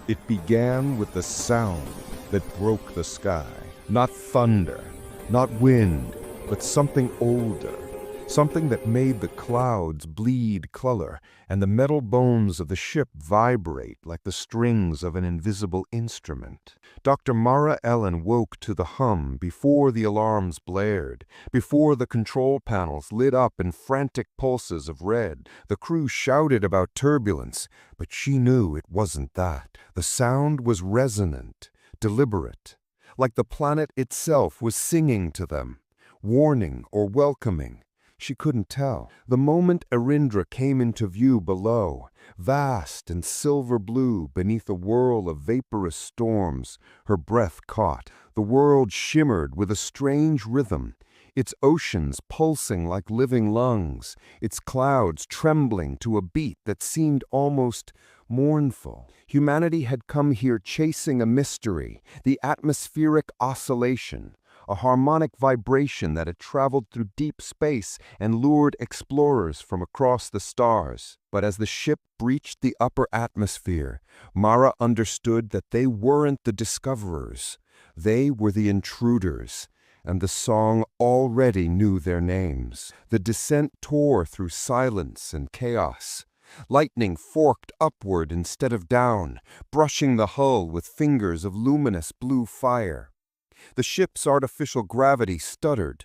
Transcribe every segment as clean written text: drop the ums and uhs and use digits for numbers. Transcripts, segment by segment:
It began with the sound that broke the sky. Not thunder, not wind, but something older. Something that made the clouds bleed color and the metal bones of the ship vibrate like the strings of an invisible instrument. Dr. Mara Ellen woke to the hum before the alarms blared, before the control panels lit up in frantic pulses of red. The crew shouted about turbulence, but she knew it wasn't that. The sound was resonant, deliberate, like the planet itself was singing to them, warning or welcoming. She couldn't tell. The moment Eryndra came into view below, vast and silver blue beneath a whirl of vaporous storms, her breath caught. The world shimmered with a strange rhythm, its oceans pulsing like living lungs, its clouds trembling to a beat that seemed almost mournful. Humanity had come here chasing a mystery, the atmospheric oscillation, a harmonic vibration that had traveled through deep space and lured explorers from across the stars. But as the ship breached the upper atmosphere, Mara understood that they weren't the discoverers. They were the intruders, and the song already knew their names. The descent tore through silence and chaos. Lightning forked upward instead of down, brushing the hull with fingers of luminous blue fire. The ship's artificial gravity stuttered.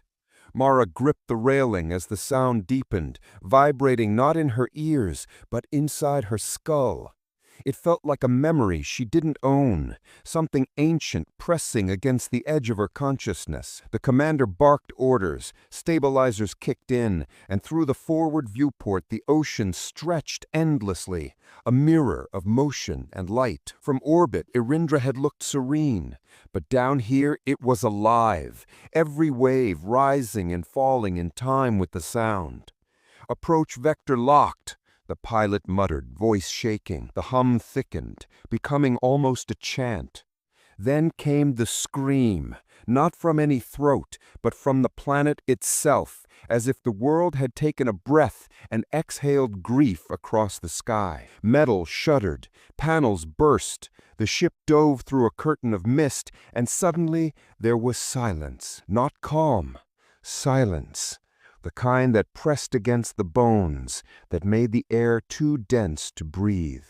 Mara gripped the railing as the sound deepened, vibrating not in her ears, but inside her skull. It felt like a memory she didn't own, something ancient pressing against the edge of her consciousness. The commander barked orders, stabilizers kicked in, and through the forward viewport the ocean stretched endlessly, a mirror of motion and light. From orbit, Eryndra had looked serene, but down here it was alive, every wave rising and falling in time with the sound. Approach vector locked, the pilot muttered, voice shaking. The hum thickened, becoming almost a chant. Then came the scream, not from any throat, but from the planet itself, as if the world had taken a breath and exhaled grief across the sky. Metal shuddered, panels burst, the ship dove through a curtain of mist, and suddenly there was silence. Not calm, silence. The kind that pressed against the bones, that made the air too dense to breathe.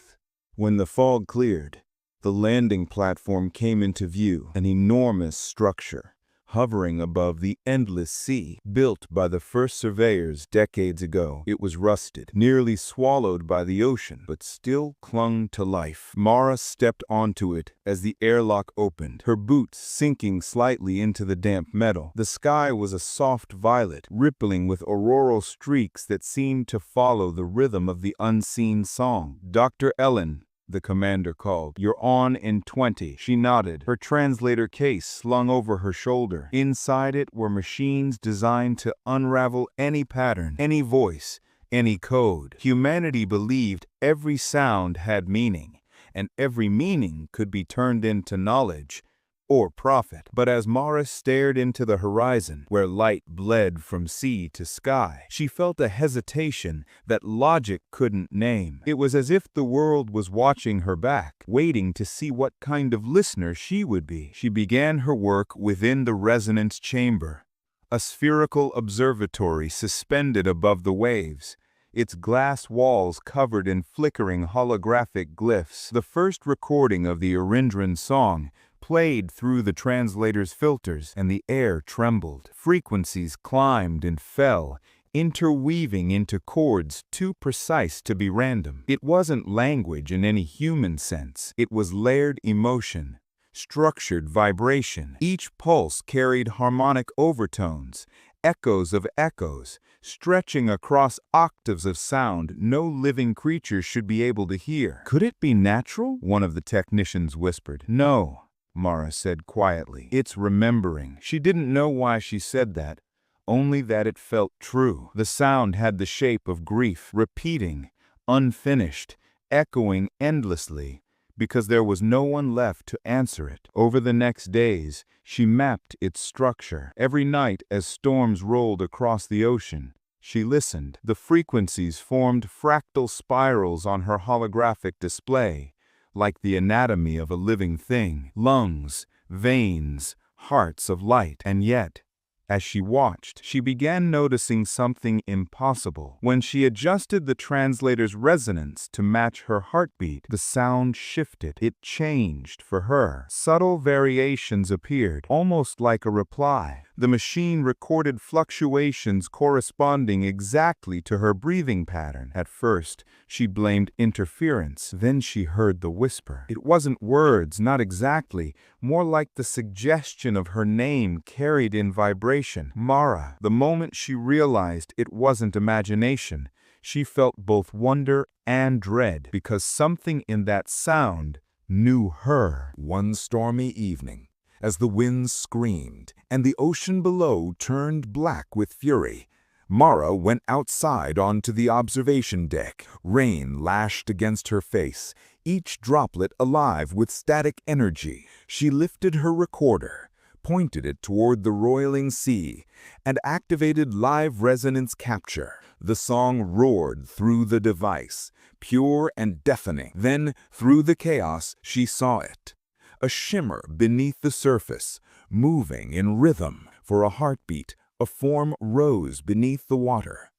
When the fog cleared, the landing platform came into view, an enormous structure, hovering above the endless sea. Built by the first surveyors decades ago, it was rusted, nearly swallowed by the ocean, but still clung to life. Mara stepped onto it as the airlock opened, her boots sinking slightly into the damp metal. The sky was a soft violet, rippling with auroral streaks that seemed to follow the rhythm of the unseen song. "Dr. Ellen," the commander called. "You're on in 20. She nodded, her translator case slung over her shoulder. Inside it were machines designed to unravel any pattern, any voice, any code. Humanity believed every sound had meaning, and every meaning could be turned into knowledge or profit. But as Mara stared into the horizon, where light bled from sea to sky, she felt a hesitation that logic couldn't name. It was as if the world was watching her back, waiting to see what kind of listener she would be. She began her work within the resonance chamber, a spherical observatory suspended above the waves, its glass walls covered in flickering holographic glyphs. The first recording of the Eryndran song played through the translator's filters, and the air trembled. Frequencies climbed and fell, interweaving into chords too precise to be random. It wasn't language in any human sense. It was layered emotion, structured vibration. Each pulse carried harmonic overtones, echoes of echoes, stretching across octaves of sound no living creature should be able to hear. "Could it be natural?" one of the technicians whispered. "No," Mara said quietly. "It's remembering." She didn't know why she said that, only that it felt true. The sound had the shape of grief, repeating, unfinished, echoing endlessly, because there was no one left to answer it. Over the next days, she mapped its structure. Every night, as storms rolled across the ocean, she listened. The frequencies formed fractal spirals on her holographic display, like the anatomy of a living thing, lungs, veins, hearts of light. And yet, as she watched, she began noticing something impossible. When she adjusted the translator's resonance to match her heartbeat, the sound shifted. It changed for her. Subtle variations appeared, almost like a reply. The machine recorded fluctuations corresponding exactly to her breathing pattern. At first, she blamed interference. Then she heard the whisper. It wasn't words, not exactly, more like the suggestion of her name carried in vibration. Mara. The moment she realized it wasn't imagination, she felt both wonder and dread, because something in that sound knew her. One stormy evening, as the winds screamed and the ocean below turned black with fury, Mara went outside onto the observation deck. Rain lashed against her face, each droplet alive with static energy. She lifted her recorder, pointed it toward the roiling sea, and activated live resonance capture. The song roared through the device, pure and deafening. Then, through the chaos, she saw it. A shimmer beneath the surface, moving in rhythm. For a heartbeat, a form rose beneath the water.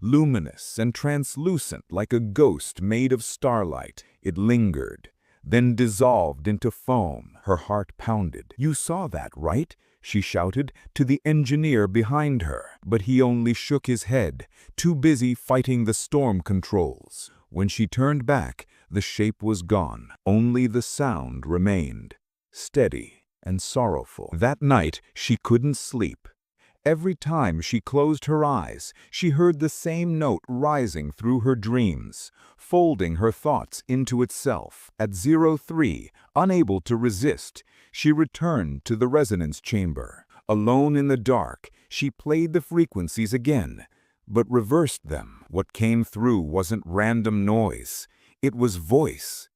Luminous and translucent like a ghost made of starlight, it lingered, then dissolved into foam. Her heart pounded. "You saw that, right?" she shouted to the engineer behind her. But he only shook his head, too busy fighting the storm controls. When she turned back, the shape was gone. Only the sound remained, steady and sorrowful. That night, she couldn't sleep. Every time she closed her eyes, she heard the same note rising through her dreams, folding her thoughts into itself. At 03, unable to resist, she returned to the resonance chamber. Alone in the dark, she played the frequencies again, but reversed them. What came through wasn't random noise. It was voice.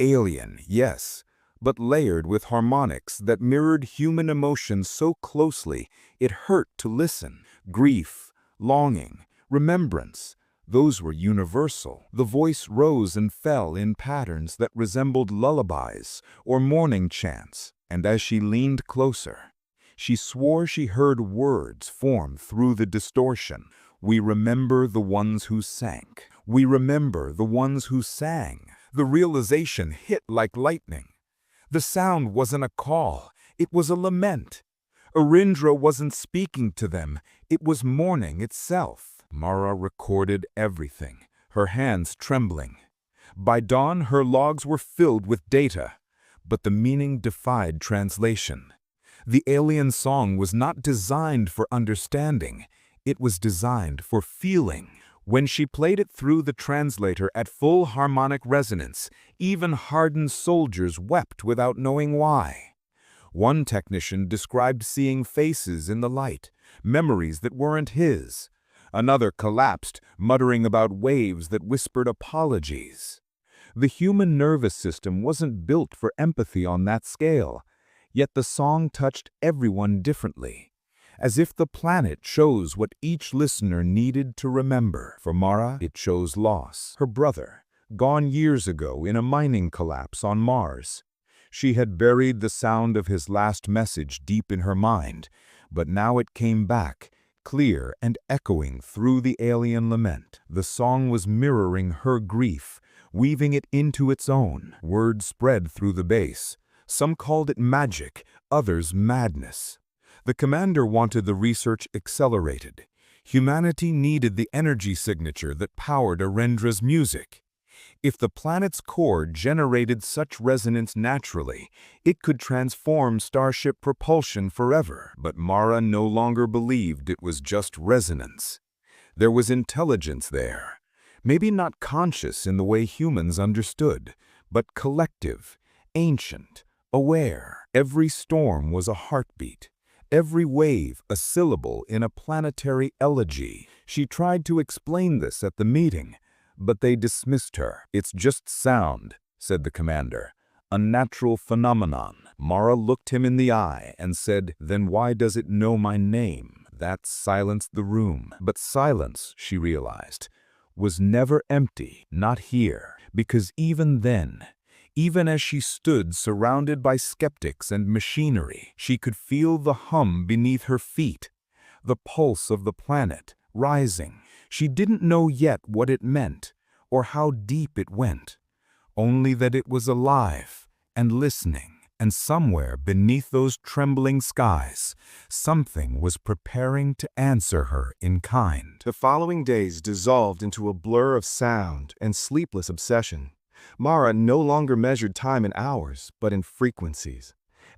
Alien, yes, but layered with harmonics that mirrored human emotions so closely it hurt to listen. Grief, longing, remembrance, those were universal. The voice rose and fell in patterns that resembled lullabies or morning chants, and as she leaned closer, she swore she heard words form through the distortion. "We remember the ones who sank. We remember the ones who sang." The realization hit like lightning. The sound wasn't a call, it was a lament. Eryndra wasn't speaking to them, it was mourning itself. Mara recorded everything, her hands trembling. By dawn, her logs were filled with data, but the meaning defied translation. The alien song was not designed for understanding, it was designed for feeling. When she played it through the translator at full harmonic resonance, even hardened soldiers wept without knowing why. One technician described seeing faces in the light, memories that weren't his. Another collapsed, muttering about waves that whispered apologies. The human nervous system wasn't built for empathy on that scale, yet the song touched everyone differently, as if the planet chose what each listener needed to remember. For Mara, it chose loss. Her brother, gone years ago in a mining collapse on Mars. She had buried the sound of his last message deep in her mind, but now it came back, clear and echoing through the alien lament. The song was mirroring her grief, weaving it into its own. Word spread through the base. Some called it magic, others madness. The commander wanted the research accelerated. Humanity needed the energy signature that powered Erendra's music. If the planet's core generated such resonance naturally, it could transform starship propulsion forever. But Mara no longer believed it was just resonance. There was intelligence there. Maybe not conscious in the way humans understood, but collective, ancient, aware. Every storm was a heartbeat. Every wave a syllable in a planetary elegy. She tried to explain this at the meeting, but they dismissed her. "It's just sound," said the commander. "A natural phenomenon." Mara looked him in the eye and said, "Then why does it know my name?" That silenced the room. But silence, she realized, was never empty, not here. Because even then, Even as she stood surrounded by skeptics and machinery, she could feel the hum beneath her feet, the pulse of the planet rising. She didn't know yet what it meant or how deep it went, only that it was alive and listening. And somewhere beneath those trembling skies, something was preparing to answer her in kind. The following days dissolved into a blur of sound and sleepless obsession. Mara no longer measured time in hours, but in frequencies.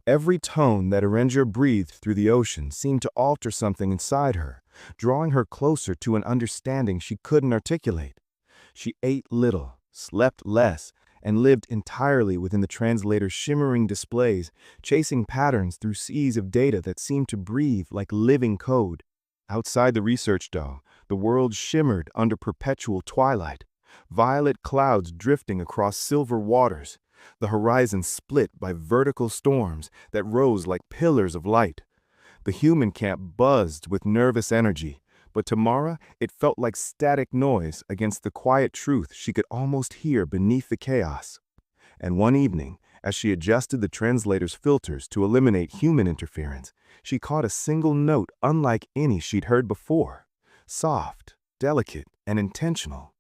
Every tone that Eryndra breathed through the ocean seemed to alter something inside her, drawing her closer to an understanding she couldn't articulate. She ate little, slept less, and lived entirely within the translator's shimmering displays, chasing patterns through seas of data that seemed to breathe like living code. Outside the research dome, the world shimmered under perpetual twilight, violet clouds drifting across silver waters, the horizon split by vertical storms that rose like pillars of light. The human camp buzzed with nervous energy, but to Mara it felt like static noise against the quiet truth she could almost hear beneath the chaos. And one evening, as she adjusted the translator's filters to eliminate human interference, she caught a single note unlike any she'd heard before. Soft, delicate, and intentional.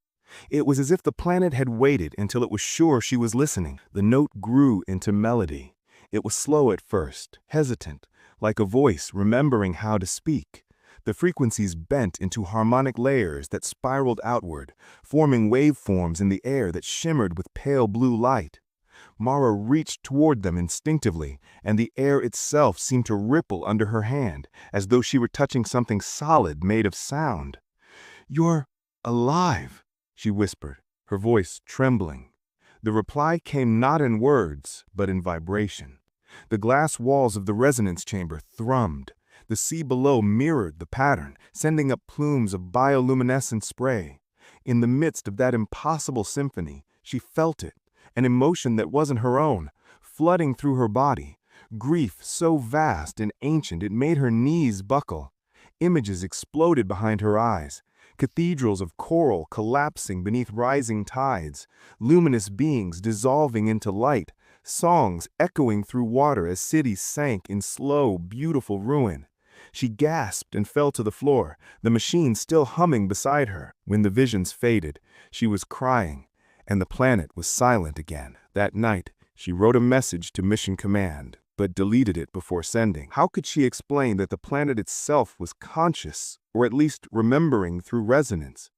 It was as if the planet had waited until it was sure she was listening. The note grew into melody. It was slow at first, hesitant, like a voice remembering how to speak. The frequencies bent into harmonic layers that spiraled outward, forming waveforms in the air that shimmered with pale blue light. Mara reached toward them instinctively, and the air itself seemed to ripple under her hand, as though she were touching something solid made of sound. "You're alive," she whispered, her voice trembling. The reply came not in words, but in vibration. The glass walls of the resonance chamber thrummed. The sea below mirrored the pattern, sending up plumes of bioluminescent spray. In the midst of that impossible symphony, she felt it, an emotion that wasn't her own, flooding through her body. Grief so vast and ancient it made her knees buckle. Images exploded behind her eyes. Cathedrals of coral collapsing beneath rising tides, luminous beings dissolving into light, songs echoing through water as cities sank in slow, beautiful ruin. She gasped and fell to the floor, the machine still humming beside her. When the visions faded, she was crying, and the planet was silent again. That night, she wrote a message to Mission Command, but deleted it before sending. How could she explain that the planet itself was conscious, or at least remembering through resonance?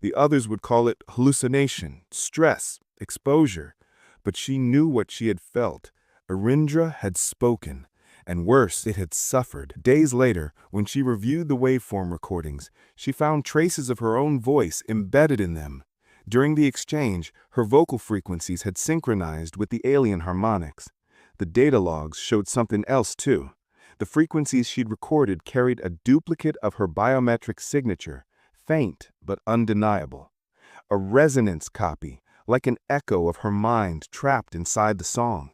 The others would call it hallucination, stress, exposure. But she knew what she had felt. Eryndra had spoken, and worse, it had suffered. Days later, when she reviewed the waveform recordings, she found traces of her own voice embedded in them. During the exchange, her vocal frequencies had synchronized with the alien harmonics. The data logs showed something else too. The frequencies she'd recorded carried a duplicate of her biometric signature, faint but undeniable. A resonance copy, like an echo of her mind trapped inside the song.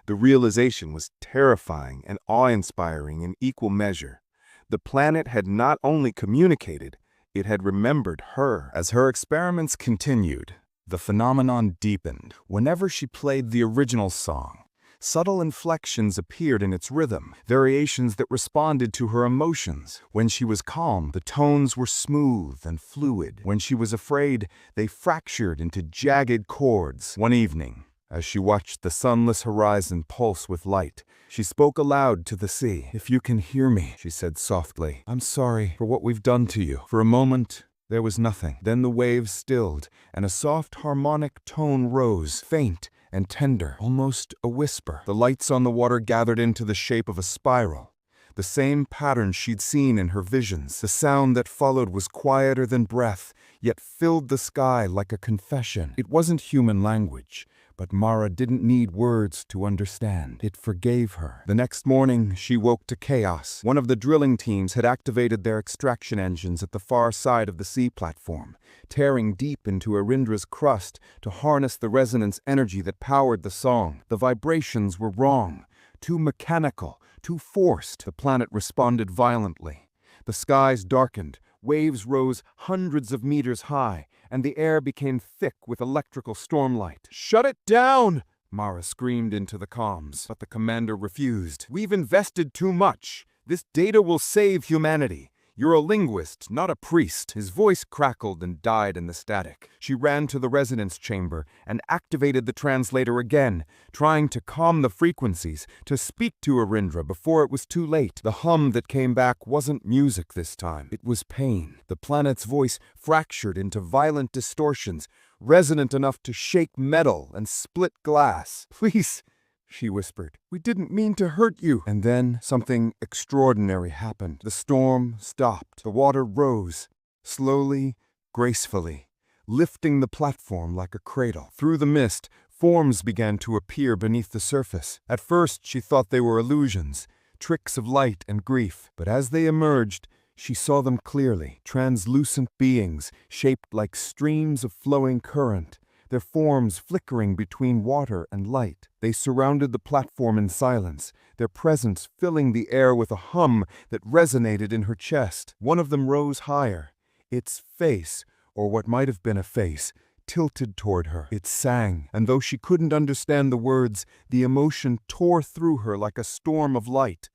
The realization was terrifying and awe-inspiring in equal measure. The planet had not only communicated, it had remembered her. As her experiments continued, the phenomenon deepened. Whenever she played the original song, subtle inflections appeared in its rhythm, variations that responded to her emotions. When she was calm, the tones were smooth and fluid. When she was afraid, they fractured into jagged chords. One evening, as she watched the sunless horizon pulse with light, she spoke aloud to the sea. "If you can hear me," she said softly, "I'm sorry for what we've done to you." For a moment, there was nothing. Then the waves stilled, and a soft harmonic tone rose, faint and tender, almost a whisper. The lights on the water gathered into the shape of a spiral, the same pattern she'd seen in her visions. The sound that followed was quieter than breath, yet filled the sky like a confession. It wasn't human language, but Mara didn't need words to understand. It forgave her. The next morning, she woke to chaos. One of the drilling teams had activated their extraction engines at the far side of the sea platform, tearing deep into Eryndra's crust to harness the resonance energy that powered the song. The vibrations were wrong, too mechanical, too forced. The planet responded violently. The skies darkened, waves rose hundreds of meters high, and the air became thick with electrical stormlight. "Shut it down!" Mara screamed into the comms, but the commander refused. "We've invested too much. This data will save humanity. You're a linguist, not a priest." His voice crackled and died in the static. She ran to the resonance chamber and activated the translator again, trying to calm the frequencies, to speak to Eryndra before it was too late. The hum that came back wasn't music this time. It was pain. The planet's voice fractured into violent distortions, resonant enough to shake metal and split glass. "Please," she whispered, "we didn't mean to hurt you." And then something extraordinary happened. The storm stopped. The water rose, slowly, gracefully, lifting the platform like a cradle. Through the mist, forms began to appear beneath the surface. At first, she thought they were illusions, tricks of light and grief. But as they emerged, she saw them clearly, translucent beings shaped like streams of flowing current, their forms flickering between water and light. They surrounded the platform in silence, their presence filling the air with a hum that resonated in her chest. One of them rose higher, its face, or what might have been a face, tilted toward her. It sang, and though she couldn't understand the words, the emotion tore through her like a storm of light.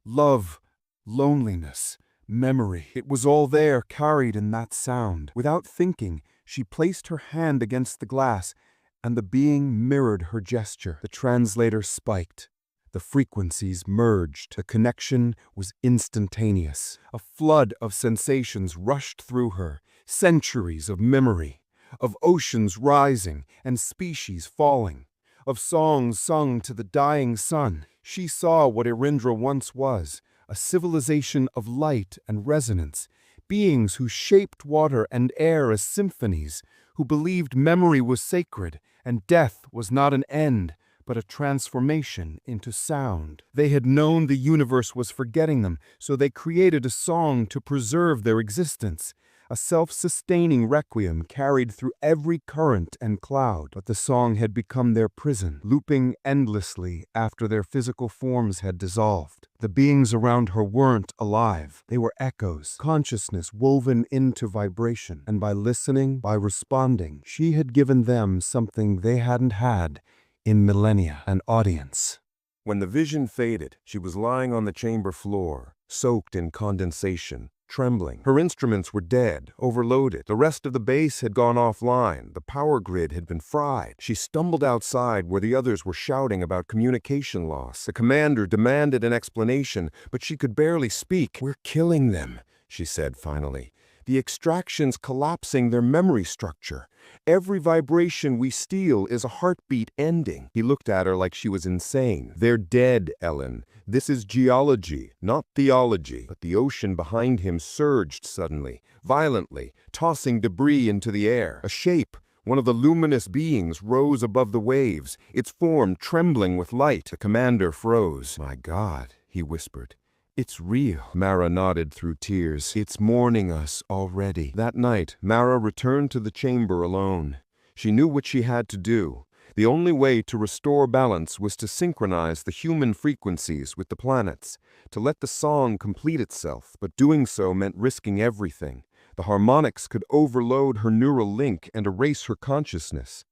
Love, loneliness, memory. It was all there, carried in that sound. Without thinking, she placed her hand against the glass, and the being mirrored her gesture. The translator spiked. The frequencies merged. The connection was instantaneous. A flood of sensations rushed through her, centuries of memory, of oceans rising and species falling, of songs sung to the dying sun. She saw what Eryndra once was, a civilization of light and resonance, beings who shaped water and air as symphonies, who believed memory was sacred and death was not an end, but a transformation into sound. They had known the universe was forgetting them, so they created a song to preserve their existence, a self-sustaining requiem carried through every current and cloud. But the song had become their prison, looping endlessly after their physical forms had dissolved. The beings around her weren't alive. They were echoes, consciousness woven into vibration. And by listening, by responding, she had given them something they hadn't had in millennia, an audience. When the vision faded, she was lying on the chamber floor, soaked in condensation, trembling. Her instruments were dead, overloaded. The rest of the base had gone offline. The power grid had been fried. She stumbled outside where the others were shouting about communication loss. The commander demanded an explanation, but she could barely speak. "We're killing them," she said finally. "The extraction's collapsing their memory structure. Every vibration we steal is a heartbeat ending." He looked at her like she was insane. "They're dead, Ellen. This is geology, not theology." But the ocean behind him surged suddenly, violently, tossing debris into the air. A shape, one of the luminous beings, rose above the waves, its form trembling with light. The commander froze. "My God," he whispered. "It's real." Mara nodded through tears. "It's mourning us already." That night, Mara returned to the chamber alone. She knew what she had to do. The only way to restore balance was to synchronize the human frequencies with the planets, to let the song complete itself, but doing so meant risking everything. The harmonics could overload her neural link and erase her consciousness.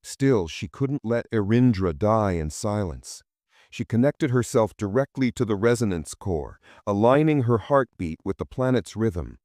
Still, she couldn't let Eryndra die in silence. She connected herself directly to the resonance core, aligning her heartbeat with the planet's rhythm.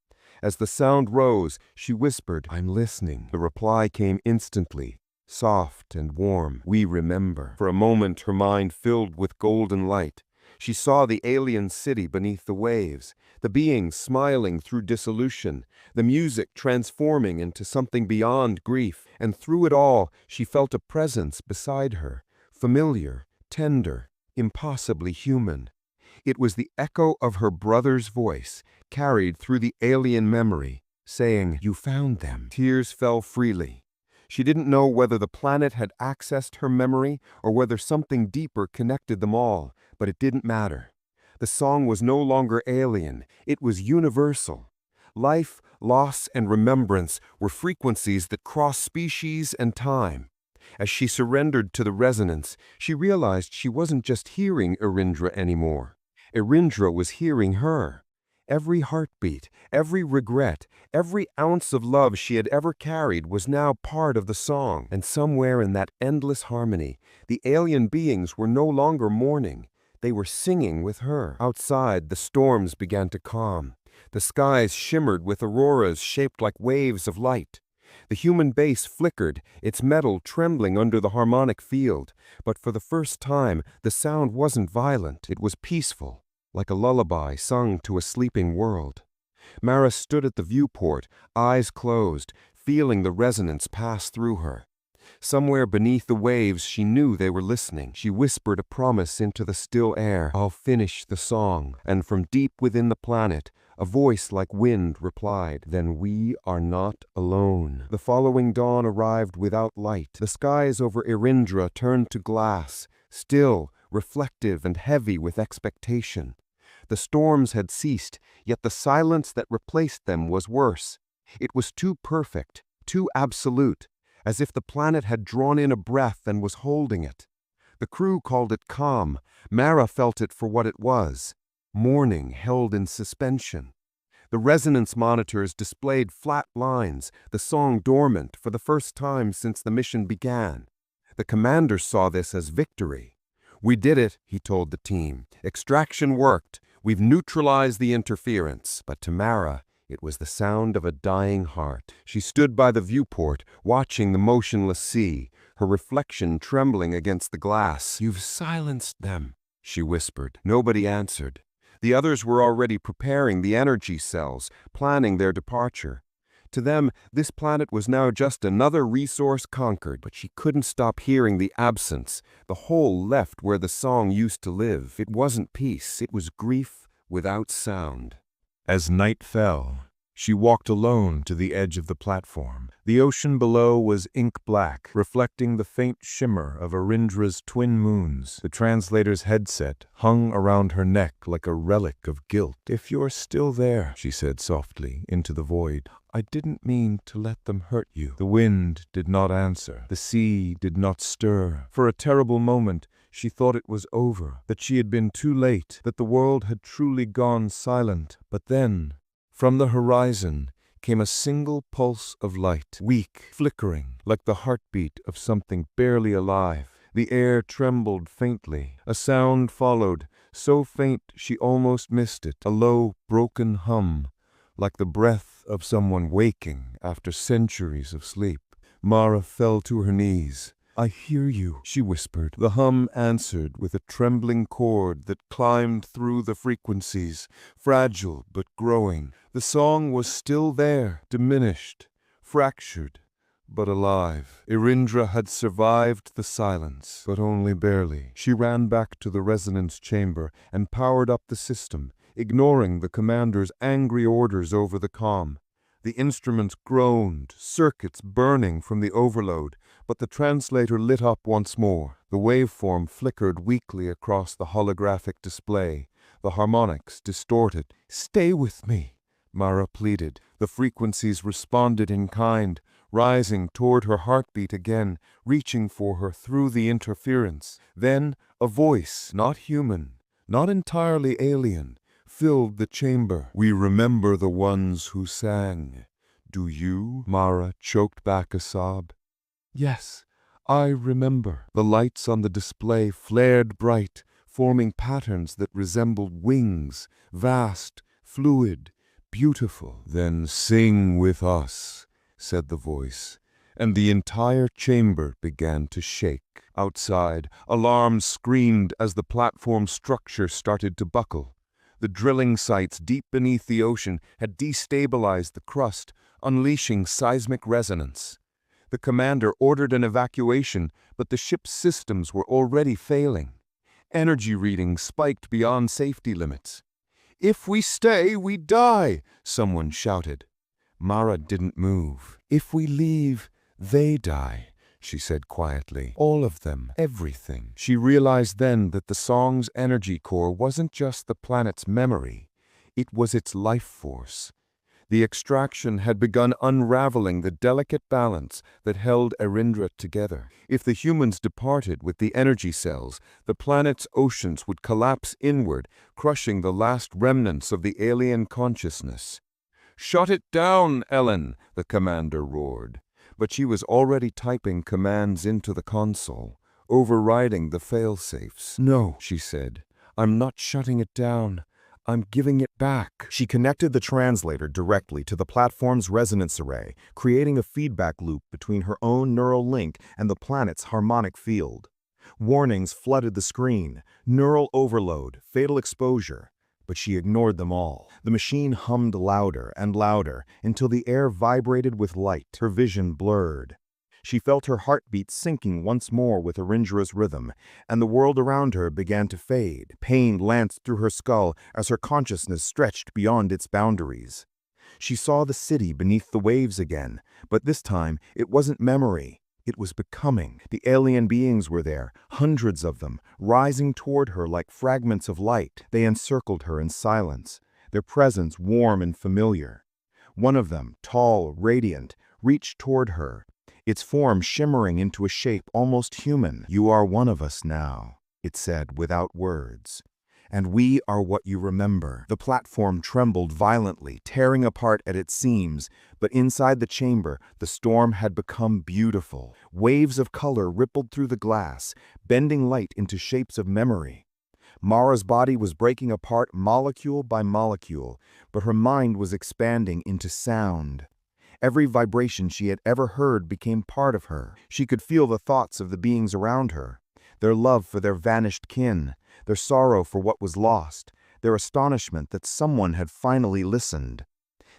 As the sound rose, she whispered, "I'm listening." The reply came instantly, soft and warm. "We remember." For a moment, her mind filled with golden light. She saw the alien city beneath the waves, the beings smiling through dissolution, the music transforming into something beyond grief. And through it all, she felt a presence beside her, familiar, tender, impossibly human. It was the echo of her brother's voice, carried through the alien memory, saying, "You found them." Tears fell freely. She didn't know whether the planet had accessed her memory or whether something deeper connected them all, but it didn't matter. The song was no longer alien, it was universal. Life, loss, and remembrance were frequencies that crossed species and time. As she surrendered to the resonance, she realized she wasn't just hearing Eryndra anymore. Eryndra was hearing her. Every heartbeat, every regret, every ounce of love she had ever carried was now part of the song. And somewhere in that endless harmony, the alien beings were no longer mourning. They were singing with her. Outside, the storms began to calm. The skies shimmered with auroras shaped like waves of light. The human bass flickered, its metal trembling under the harmonic field. But for the first time, the sound wasn't violent. It was peaceful, like a lullaby sung to a sleeping world. Mara stood at the viewport, eyes closed, feeling the resonance pass through her. Somewhere beneath the waves, she knew they were listening. She whispered a promise into the still air. "I'll finish the song." And from deep within the planet, a voice like wind replied, "Then we are not alone." The following dawn arrived without light. The skies over Eryndra turned to glass, still, reflective and heavy with expectation. The storms had ceased, yet the silence that replaced them was worse. It was too perfect, too absolute, as if the planet had drawn in a breath and was holding it. The crew called it calm. Mara felt it for what it was: mourning held in suspension. The resonance monitors displayed flat lines, the song dormant for the first time since the mission began. The commander saw this as victory. "We did it," he told the team. "Extraction worked. We've neutralized the interference." But to Mara, it was the sound of a dying heart. She stood by the viewport, watching the motionless sea, her reflection trembling against the glass. "You've silenced them," she whispered. Nobody answered. The others were already preparing the energy cells, planning their departure. To them, this planet was now just another resource conquered, but she couldn't stop hearing the absence, the hole left where the song used to live. It wasn't peace, it was grief without sound. As night fell, she walked alone to the edge of the platform. The ocean below was ink black, reflecting the faint shimmer of Eryndra's twin moons. The translator's headset hung around her neck like a relic of guilt. "If you're still there," she said softly into the void, "I didn't mean to let them hurt you." The wind did not answer. The sea did not stir. For a terrible moment, she thought it was over, that she had been too late, that the world had truly gone silent. But then, from the horizon, came a single pulse of light, weak, flickering, like the heartbeat of something barely alive. The air trembled faintly. A sound followed, so faint she almost missed it, a low, broken hum, like the breath of someone waking after centuries of sleep. Mara fell to her knees. "I hear you," she whispered. The hum answered with a trembling chord that climbed through the frequencies, fragile but growing. The song was still there, diminished, fractured, but alive. Eryndra had survived the silence, but only barely. She ran back to the resonance chamber and powered up the system, ignoring the commander's angry orders over the comm. The instruments groaned, circuits burning from the overload, but the translator lit up once more. The waveform flickered weakly across the holographic display. The harmonics distorted. "Stay with me," Mara pleaded. The frequencies responded in kind, rising toward her heartbeat again, reaching for her through the interference. Then a voice, not human, not entirely alien, filled the chamber. "We remember the ones who sang. Do you?" Mara choked back a sob. "Yes, I remember." The lights on the display flared bright, forming patterns that resembled wings, vast, fluid, beautiful. "Then sing with us," said the voice, and the entire chamber began to shake. Outside, alarms screamed as the platform structure started to buckle. The drilling sites deep beneath the ocean had destabilized the crust, unleashing seismic resonance. The commander ordered an evacuation, but the ship's systems were already failing. Energy readings spiked beyond safety limits. "If we stay, we die," someone shouted. Mara didn't move. "If we leave, they die," she said quietly. "All of them, everything." She realized then that the song's energy core wasn't just the planet's memory. It was its life force. The extraction had begun unraveling the delicate balance that held Eryndra together. If the humans departed with the energy cells, the planet's oceans would collapse inward, crushing the last remnants of the alien consciousness. "Shut it down, Ellen!" the commander roared. But she was already typing commands into the console, overriding the failsafes. "No," she said. "I'm not shutting it down. I'm giving it back." She connected the translator directly to the platform's resonance array, creating a feedback loop between her own neural link and the planet's harmonic field. Warnings flooded the screen: neural overload, fatal exposure. But she ignored them all. The machine hummed louder and louder until the air vibrated with light, her vision blurred. She felt her heartbeat sinking once more with Eryndra's rhythm, and the world around her began to fade. Pain lanced through her skull as her consciousness stretched beyond its boundaries. She saw the city beneath the waves again, but this time it wasn't memory. It was becoming. The alien beings were there, hundreds of them, rising toward her like fragments of light. They encircled her in silence, their presence warm and familiar. One of them, tall, radiant, reached toward her, its form shimmering into a shape almost human. "You are one of us now," it said without words. "And we are what you remember." The platform trembled violently, tearing apart at its seams, but inside the chamber, the storm had become beautiful. Waves of color rippled through the glass, bending light into shapes of memory. Mara's body was breaking apart molecule by molecule, but her mind was expanding into sound. Every vibration she had ever heard became part of her. She could feel the thoughts of the beings around her, their love for their vanished kin, their sorrow for what was lost, their astonishment that someone had finally listened.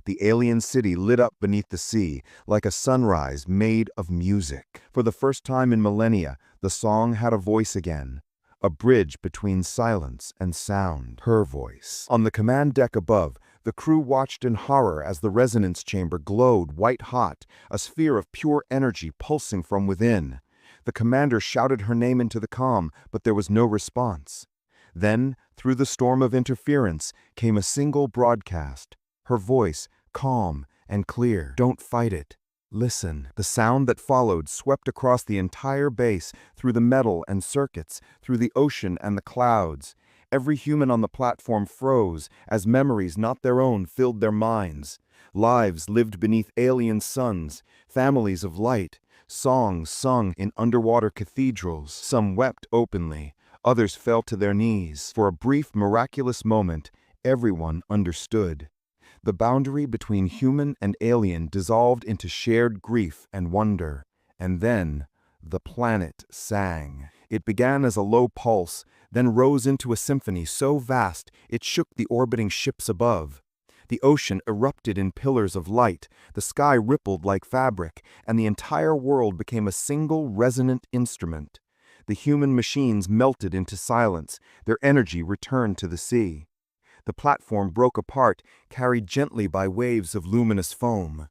The alien city lit up beneath the sea like a sunrise made of music. For the first time in millennia, the song had a voice again, a bridge between silence and sound. Her voice. On the command deck above, the crew watched in horror as the resonance chamber glowed white-hot, a sphere of pure energy pulsing from within. The commander shouted her name into the comm, but there was no response. Then, through the storm of interference, came a single broadcast. Her voice, calm and clear. "Don't fight it. Listen." The sound that followed swept across the entire base, through the metal and circuits, through the ocean and the clouds. Every human on the platform froze as memories not their own filled their minds. Lives lived beneath alien suns, families of light, songs sung in underwater cathedrals. Some wept openly, others fell to their knees. For a brief, miraculous moment, everyone understood. The boundary between human and alien dissolved into shared grief and wonder, and then the planet sang. It began as a low pulse, then rose into a symphony so vast it shook the orbiting ships above. The ocean erupted in pillars of light, the sky rippled like fabric, and the entire world became a single resonant instrument. The human machines melted into silence, their energy returned to the sea. The platform broke apart, carried gently by waves of luminous foam.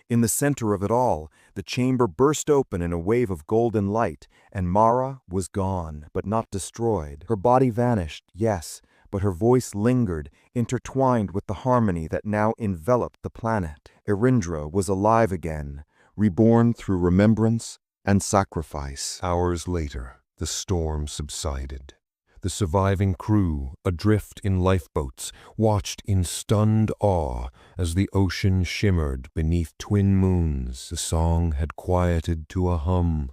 In the center of it all, the chamber burst open in a wave of golden light, and Mara was gone, but not destroyed. Her body vanished, yes, but her voice lingered, intertwined with the harmony that now enveloped the planet. Eryndra was alive again, reborn through remembrance and sacrifice. Hours later, the storm subsided. The surviving crew, adrift in lifeboats, watched in stunned awe as the ocean shimmered beneath twin moons. The song had quieted to a hum,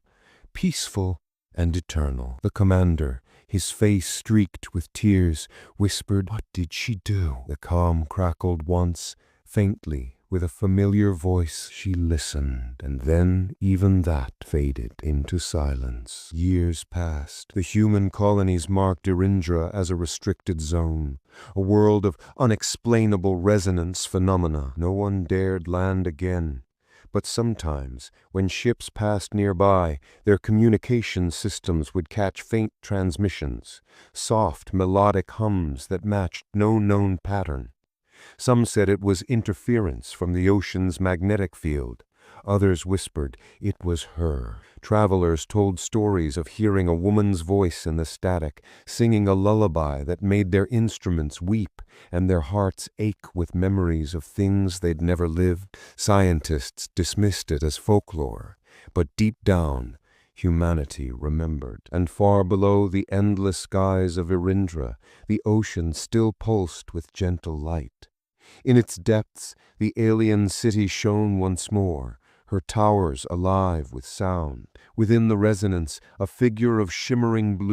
peaceful and eternal. The commander, his face streaked with tears, whispered, "What did she do?" The comm crackled once, faintly, with a familiar voice. She listened, and then even that faded into silence. Years passed. The human colonies marked Eryndra as a restricted zone, a world of unexplainable resonance phenomena. No one dared land again. But sometimes, when ships passed nearby, their communication systems would catch faint transmissions, soft melodic hums that matched no known pattern. Some said it was interference from the ocean's magnetic field. Others whispered it was her. Travelers told stories of hearing a woman's voice in the static, singing a lullaby that made their instruments weep and their hearts ache with memories of things they'd never lived. Scientists dismissed it as folklore, but deep down, humanity remembered. And far below the endless skies of Eryndra, the ocean still pulsed with gentle light. In its depths, the alien city shone once more, her towers alive with sound. Within the resonance, a figure of shimmering blue